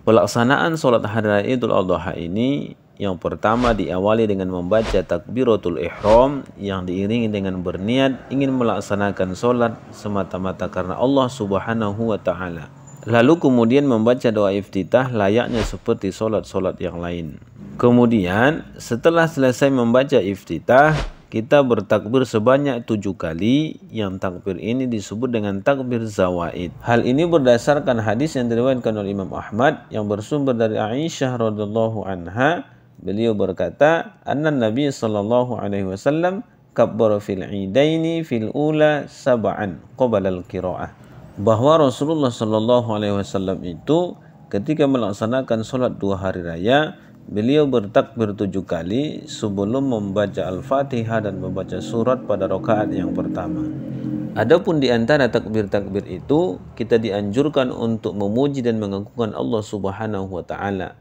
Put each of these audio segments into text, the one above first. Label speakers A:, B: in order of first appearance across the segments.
A: Pelaksanaan sholat hari raya Idul Adha ini yang pertama diawali dengan membaca takbiratul ihram yang diiringi dengan berniat ingin melaksanakan sholat semata-mata karena Allah Subhanahu wa Ta'ala. Lalu kemudian membaca doa iftitah layaknya seperti sholat-sholat yang lain. Kemudian setelah selesai membaca iftitah, kita bertakbir sebanyak 7 kali, yang takbir ini disebut dengan takbir zawaid. Hal ini berdasarkan hadis yang diriwayatkan oleh Imam Ahmad yang bersumber dari Aisyah radhiyallahu anha. Beliau berkata, "Anna Nabi sallallahu alaihi wasallam kabbara fil idaini fil ula sab'an qabla al-qiraah." Bahwa Rasulullah sallallahu alaihi wasallam itu ketika melaksanakan salat 2 hari raya, beliau bertakbir 7 kali sebelum membaca Al-Fatihah dan membaca surat pada rakaat yang pertama. Adapun di antara takbir-takbir itu, kita dianjurkan untuk memuji dan mengagungkan Allah Subhanahu wa Ta'ala.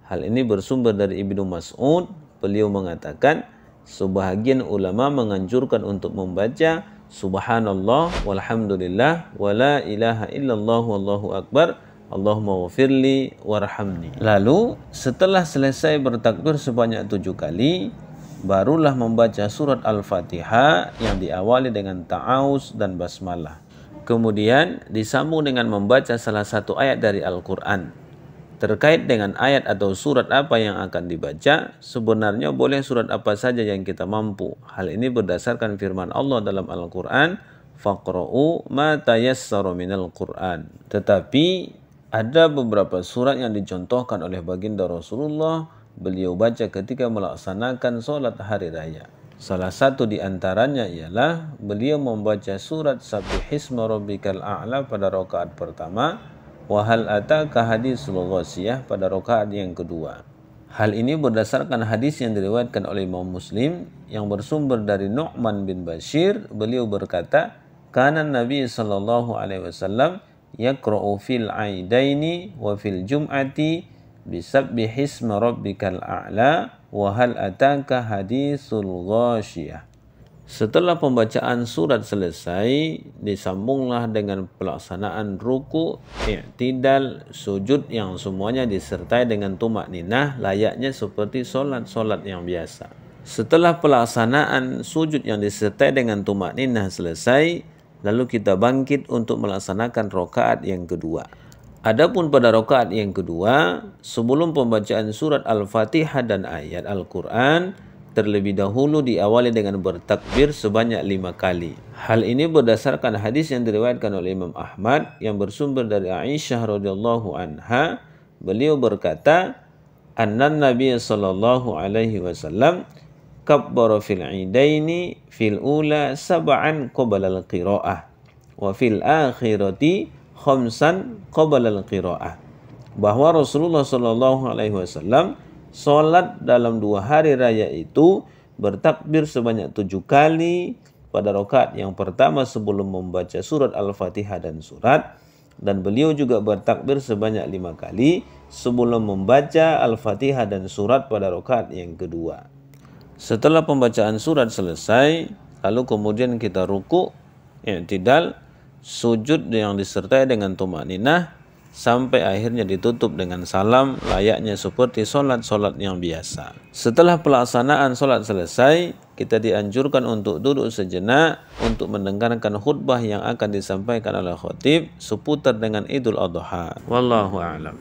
A: Hal ini bersumber dari Ibnu Mas'ud. Beliau mengatakan, sebahagian ulama menganjurkan untuk membaca Subhanallah walhamdulillah wa la ilaha illallah wallahu akbar Allahumma wafirli warhamni. Lalu setelah selesai bertakbir sebanyak 7 kali, barulah membaca surat Al-Fatihah yang diawali dengan ta'awuz dan basmalah. Kemudian disambung dengan membaca salah satu ayat dari Al-Quran. Terkait dengan ayat atau surat apa yang akan dibaca, sebenarnya boleh surat apa saja yang kita mampu. Hal ini berdasarkan firman Allah dalam Al-Quran, faqra'u ma tayassara minal Qur'an. Tetapi ada beberapa surat yang dicontohkan oleh baginda Rasulullah beliau baca ketika melaksanakan sholat hari raya. Salah satu di antaranya ialah beliau membaca surat Sabbihisma Rabbikal A'la pada rakaat pertama, wa hal ataka hadisul ghasiyah pada rakaat yang kedua. Hal ini berdasarkan hadis yang diriwayatkan oleh Imam Muslim yang bersumber dari Nu'man bin Bashir. Beliau berkata, kana Nabi sallallahu alaihi wasallam yaqra'u fil aidaini wa fil jum'ati bisabbihisma rabbikal a'la wa hal ataka hadisul ghashiyah. Setelah pembacaan surat selesai, disambunglah dengan pelaksanaan ruku, i'tidal, sujud yang semuanya disertai dengan tumakninah layaknya seperti solat-solat yang biasa. Setelah pelaksanaan sujud yang disertai dengan tumakninah selesai, lalu kita bangkit untuk melaksanakan rakaat yang kedua. Adapun pada rakaat yang kedua, sebelum pembacaan surat Al-Fatihah dan ayat Al-Quran, terlebih dahulu diawali dengan bertakbir sebanyak 5 kali. Hal ini berdasarkan hadis yang diriwayatkan oleh Imam Ahmad yang bersumber dari Aisyah radhiyallahu anha. Beliau berkata, "Annan Nabi sallallahu alaihi wasallam kabbara fil idaini fil ula sab'an qabla al-qiraah wa fil akhirati khamsan qabla al-qiraah." Bahwa Rasulullah sallallahu alaihi wasallam salat dalam 2 hari raya itu bertakbir sebanyak 7 kali pada rakaat yang pertama sebelum membaca surat Al-Fatihah dan surat, dan beliau juga bertakbir sebanyak 5 kali sebelum membaca Al-Fatihah dan surat pada rakaat yang kedua. Setelah pembacaan surat selesai, lalu kemudian kita ruku, i'tidal, sujud yang disertai dengan tumakninah, sampai akhirnya ditutup dengan salam layaknya seperti solat-solat yang biasa. Setelah pelaksanaan solat selesai, kita dianjurkan untuk duduk sejenak untuk mendengarkan khutbah yang akan disampaikan oleh khatib seputar dengan Idul Adha. Wallahu a'lam.